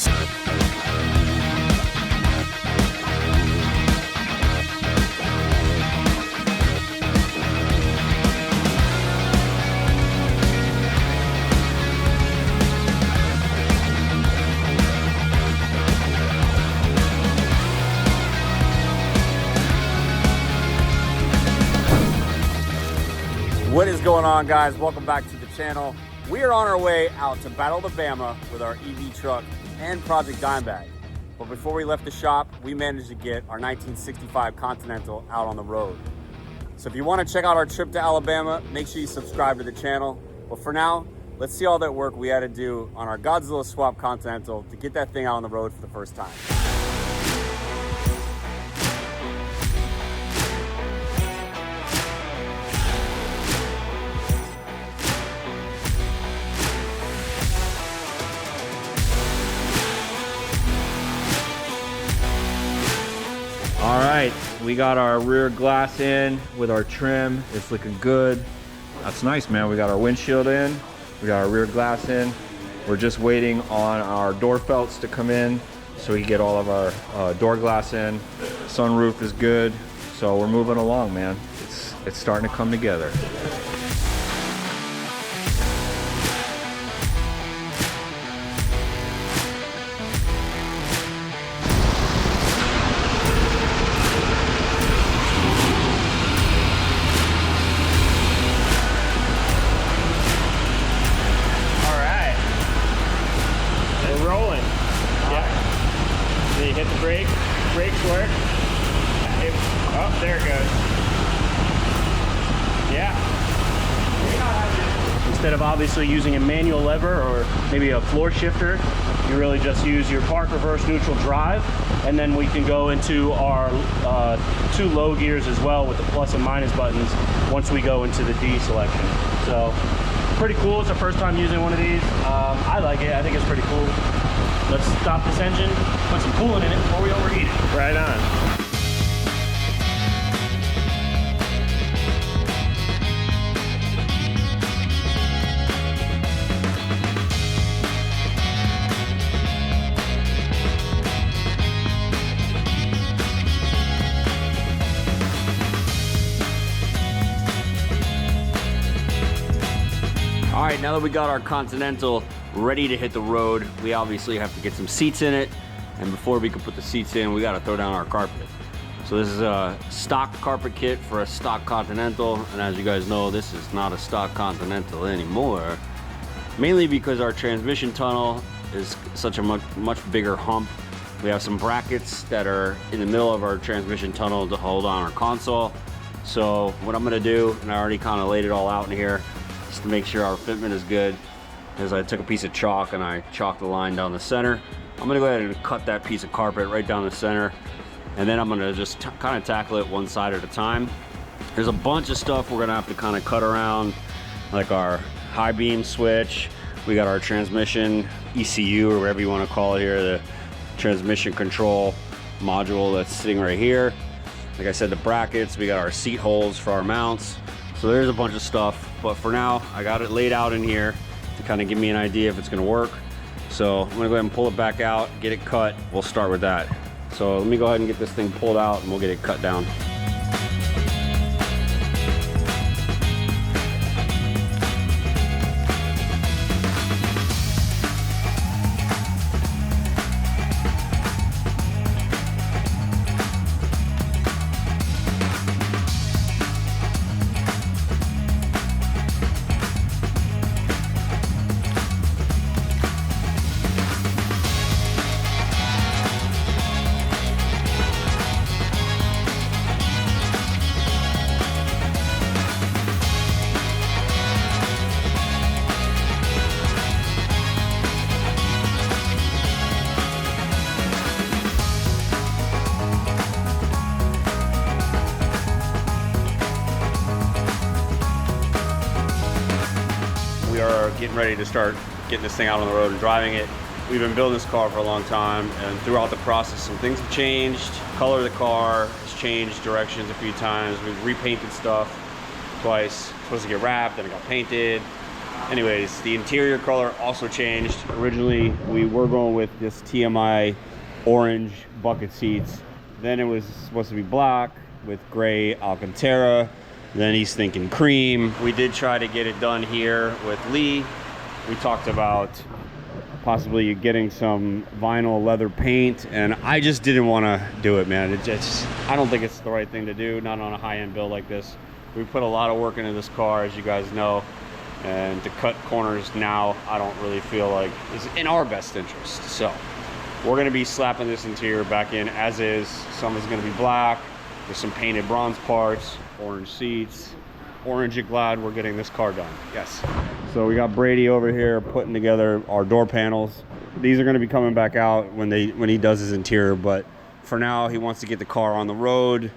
What is going on, guys? Welcome back to the channel. We are on our way out to Battle of Alabama with our EV truck and Project Dime Bag. But before we left the shop, we managed to get our 1965 Continental out on the road. So if you want to check out our trip to Alabama, make sure you subscribe to the channel. But for now, let's see all that work we had to do on our Godzilla swap Continental to get that thing out on the road for the first time. All right, we got our rear glass in with our trim. It's looking good. That's nice, man. We got our windshield in. We got our rear glass in. We're just waiting on our door felts to come in so we can get all of our door glass in. Sunroof is good. So we're moving along, man. It's starting to come together. Hit the brake, brakes work. Oh, there it goes. Yeah. Instead of obviously using a manual lever or maybe a floor shifter, you really just use your park, reverse, neutral, drive, and then we can go into our two low gears as well with the plus and minus buttons once we go into the D selection. So pretty cool. It's our first time using one of these. I like it. I think it's pretty cool. Let's stop this engine, put some coolant in it before we overheat it. Right on. All right, now that we got our Continental ready to hit the road, we obviously have to get some seats in it. And before we can put the seats in, we got to throw down our carpet. So this is a stock carpet kit for a stock Continental. And as you guys know, this is not a stock Continental anymore. Mainly because our transmission tunnel is such a much bigger hump. We have some brackets that are in the middle of our transmission tunnel to hold on our console. So what I'm gonna do, and I already kind of laid it all out in here, just to make sure our fitment is good, is I took a piece of chalk and I chalked the line down the center. I'm gonna go ahead and cut that piece of carpet right down the center, and then I'm gonna just kind of tackle it one side at a time. There's a bunch of stuff we're gonna have to kind of cut around, like our high beam switch. We got our transmission ECU, or whatever you want to call it here, the transmission control module that's sitting right here. Like I said, the brackets, we got our seat holes for our mounts. So there's a bunch of stuff, but for now, I got it laid out in here to kind of give me an idea if it's gonna work. So I'm gonna go ahead and pull it back out, get it cut. We'll start with that. So let me go ahead and get this thing pulled out and we'll get it cut down. Getting ready to start getting this thing out on the road and driving it. We've been building this car for a long time, and throughout the process some things have changed. Color of the car has changed directions a few times. We've repainted stuff twice. Supposed to get wrapped, then it got painted. Anyways, the interior color also changed. Originally, we were going with this TMI orange bucket seats. Then it was supposed to be black with gray Alcantara. Then he's thinking cream. We did try to get it done here with Lee. We talked about possibly getting some vinyl leather paint, and I just didn't want to do it, man. I don't think it's the right thing to do, not on a high-end build like this. We put a lot of work into this car, as you guys know. And to cut corners now, I don't really feel like is in our best interest. So we're gonna be slapping this interior back in as is. Some is gonna be black. There's some painted bronze parts, orange seats. Orange and glad we're getting this car done. Yes. So we got Brady over here putting together our door panels. These are gonna be coming back out when he does his interior, but for now he wants to get the car on the road,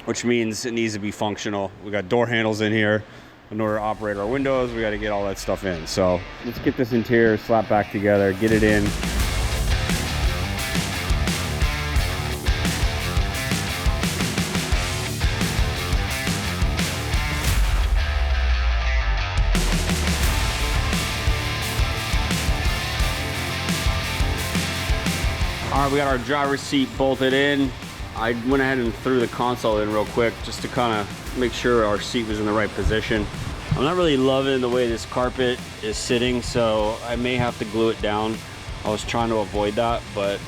which means it needs to be functional. We got door handles in here. In order to operate our windows, we got to get all that stuff in. So let's get this interior slapped back together, get it in. All right, we got our driver's seat bolted in. I went ahead and threw the console in real quick just to kind of make sure our seat was in the right position. I'm not really loving the way this carpet is sitting, so I may have to glue it down. I was trying to avoid that, but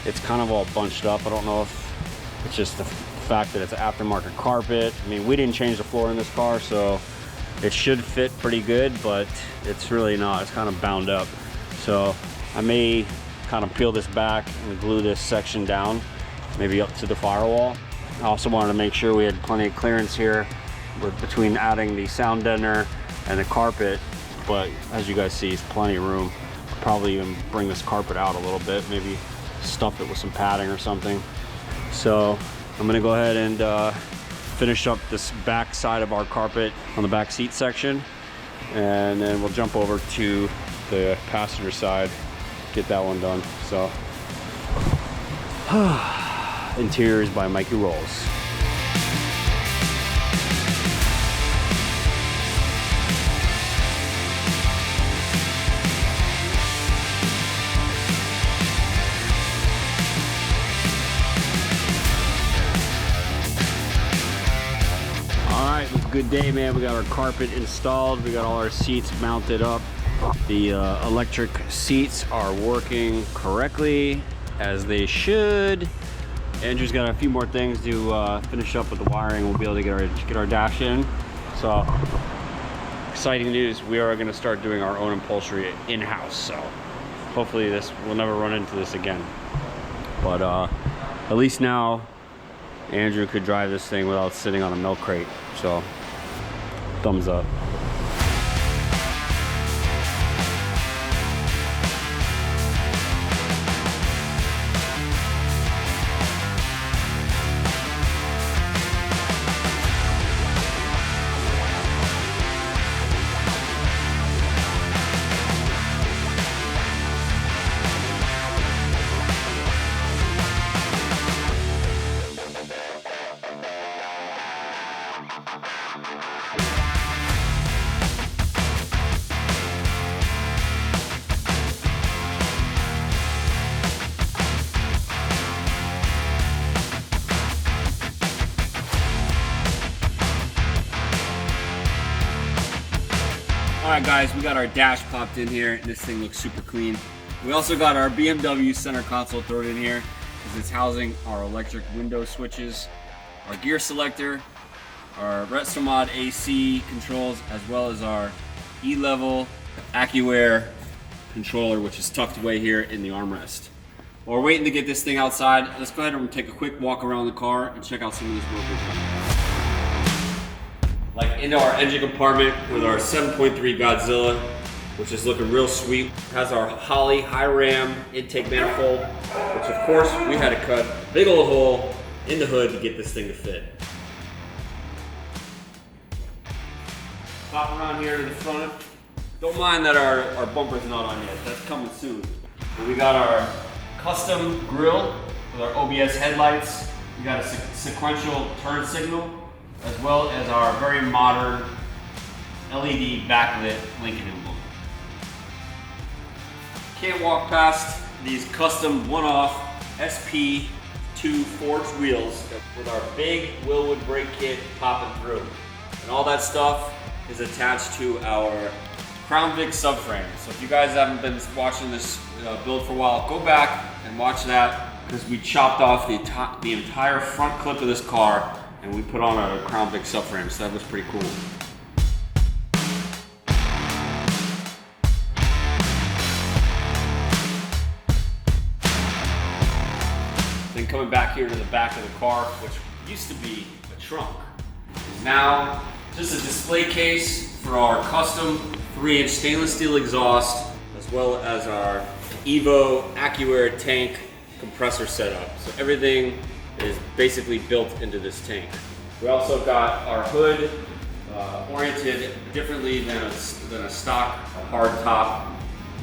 it's kind of all bunched up. I don't know if it's just the fact that it's aftermarket carpet. I mean, we didn't change the floor in this car, so it should fit pretty good, but it's really not. It's kind of bound up. So I may kind of peel this back and glue this section down, maybe up to the firewall. I also wanted to make sure we had plenty of clearance here between adding the sound deadener and the carpet, but as you guys see, it's plenty of room. I'll probably even bring this carpet out a little bit, maybe stuff it with some padding or something. So I'm gonna go ahead and finish up this back side of our carpet on the back seat section, and then we'll jump over to the passenger side, get that one done. So Interiors by Mikey Rolls. Alright, it was a good day, man. We got our carpet installed. We got all our seats mounted up. The electric seats are working correctly, as they should. Andrew's got a few more things to finish up with the wiring. We'll be able to get our dash in. So, exciting news. We are going to start doing our own upholstery in-house. So, hopefully we'll never run into this again. But at least now, Andrew could drive this thing without sitting on a milk crate. So, thumbs up. Alright guys, we got our dash popped in here, and this thing looks super clean. We also got our BMW center console thrown in here, because it's housing our electric window switches, our gear selector, our Retromod AC controls, as well as our E-level AccuAir controller, which is tucked away here in the armrest. While we're waiting to get this thing outside, let's go ahead and take a quick walk around the car and check out some of this work we've done. Like into our engine compartment with our 7.3 Godzilla, which is looking real sweet. Has our Holley high ram intake manifold, which of course we had to cut a big old hole in the hood to get this thing to fit. Pop around here to the front. Don't mind that our bumper's not on yet, that's coming soon. But we got our custom grille with our OBS headlights. We got a sequential turn signal, as well as our very modern LED backlit Lincoln emblem. Can't walk past these custom one-off SP2 forged wheels with our big Willwood brake kit popping through. And all that stuff is attached to our Crown Vic subframe. So if you guys haven't been watching this build for a while, go back and watch that, because we chopped off the entire front clip of this car and we put on a Crown Vic subframe, so that was pretty cool. Then coming back here to the back of the car, which used to be a trunk, is now just a display case for our custom 3-inch stainless steel exhaust, as well as our Evo AccuAir tank compressor setup. So everything is basically built into this tank. We also got our hood oriented differently than a stock hard top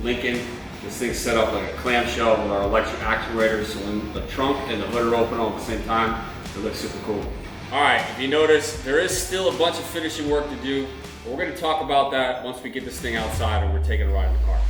Lincoln. This thing's set up like a clamshell with our electric actuators, so when the trunk and the hood are open all at the same time, it looks super cool. All right, if you notice, there is still a bunch of finishing work to do, but we're gonna talk about that once we get this thing outside and we're taking a ride in the car.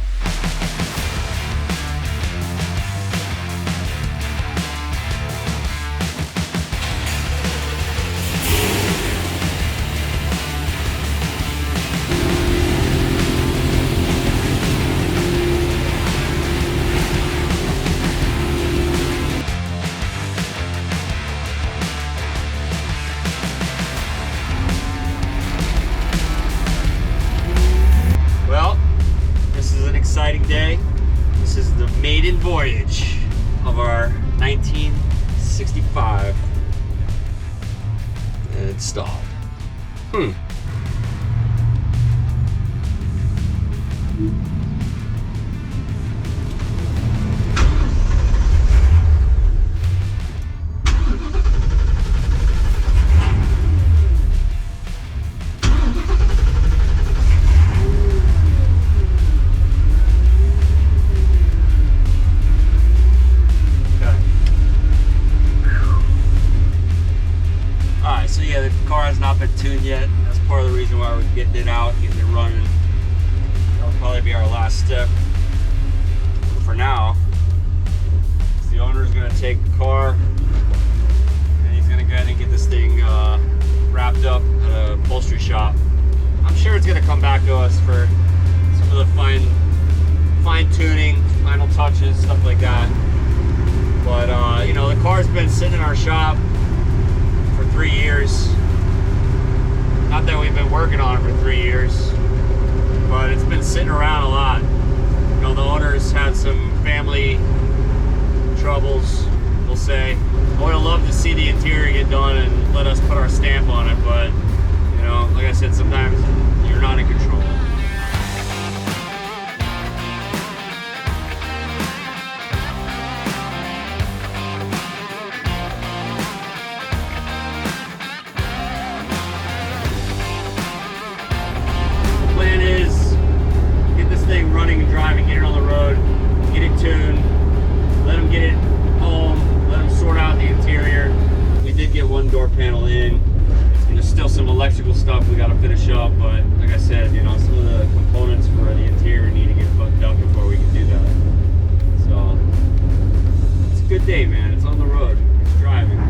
Exciting day. This is the Maiden Voyage of our 1965 and installed. Not been tuned yet. That's part of the reason why we're getting it out, getting it running. That'll probably be our last step. But for now, the owner's gonna take the car and he's gonna go ahead and get this thing wrapped up at a upholstery shop. I'm sure it's gonna come back to us for some of the fine tuning, final touches, stuff like that. But you know, the car's been sitting in our shop for 3 years. Not that we've been working on it for 3 years, but it's been sitting around a lot. You know, the owner's had some family troubles, we'll say. I would have loved to see the interior get done and let us put our stamp on it, but, you know, like I said, sometimes you're not in control. Running and driving, get it on the road, get it tuned, let them get it home, let them sort out the interior. We did get one door panel in. There's still some electrical stuff we got to finish up, but like I said, you know, some of the components for the interior need to get hooked up before we can do that. So it's a good day, man. It's on the road. It's driving.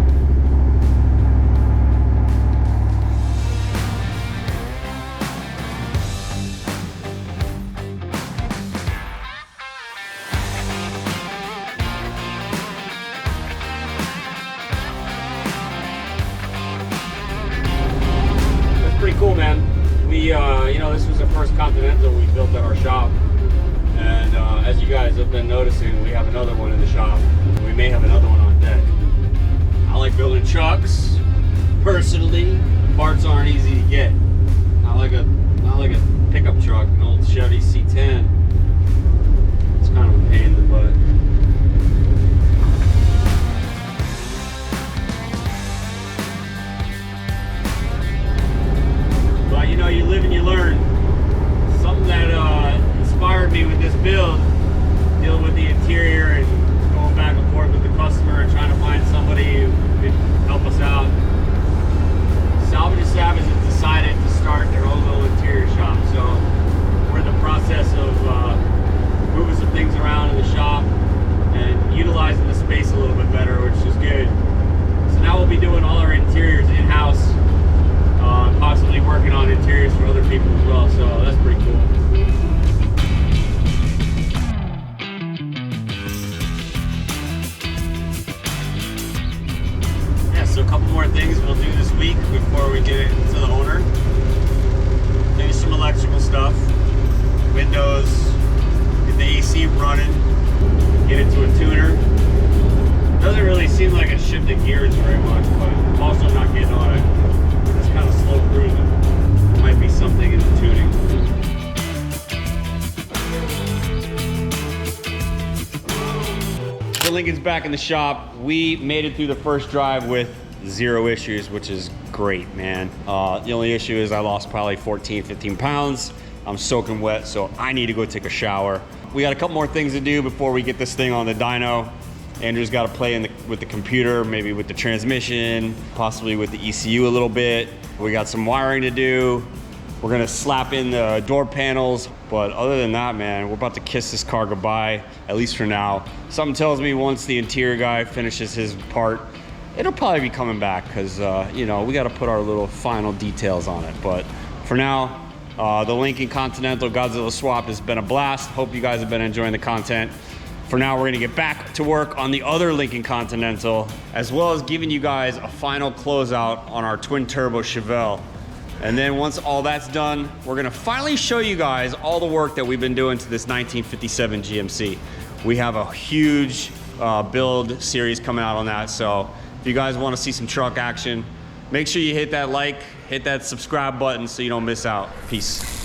Cool, man. We, you know, this was the first Continental we built at our shop, and as you guys have been noticing, we have another one in the shop. We may have another one on deck. I like building trucks. Personally, parts aren't easy to get. Not like a pickup truck, an old Chevy C10. It's kind of a pain in the butt. You know, you live and you learn. Something that inspired me with this build, dealing with the interior and going back and forth with the customer and trying to find somebody who could help us out. Salvage and Savage has decided to start their own little interior shop. So we're in the process of moving some things around be doing all our interiors in-house, possibly working on interiors for other people as well, so that's pretty cool. Yeah, so a couple more things we'll do this week before we get it to the owner. Finish some electrical stuff, windows, get the AC running, get into a tuner. Doesn't really seem like it's shifting gears very much, but I'm also not getting on it. It's kind of slow cruising. Might be something in the tuning. So Lincoln's back in the shop. We made it through the first drive with 0 issues, which is great, man. The only issue is I lost probably 14, 15 pounds. I'm soaking wet, so I need to go take a shower. We got a couple more things to do before we get this thing on the dyno. Andrew's got to play with the computer, maybe with the transmission, possibly with the ECU a little bit. We got some wiring to do. We're gonna slap in the door panels, but other than that, man, we're about to kiss this car goodbye, at least for now. Something tells me once the interior guy finishes his part, it'll probably be coming back, because you know, we got to put our little final details on it. But for now, the Lincoln Continental Godzilla swap has been a blast. Hope you guys have been enjoying the content. For now, we're gonna get back to work on the other Lincoln Continental, as well as giving you guys a final closeout on our twin turbo Chevelle. And then once all that's done, we're gonna finally show you guys all the work that we've been doing to this 1957 GMC. We have a huge build series coming out on that, so if you guys wanna see some truck action, make sure you hit that like, hit that subscribe button so you don't miss out. Peace.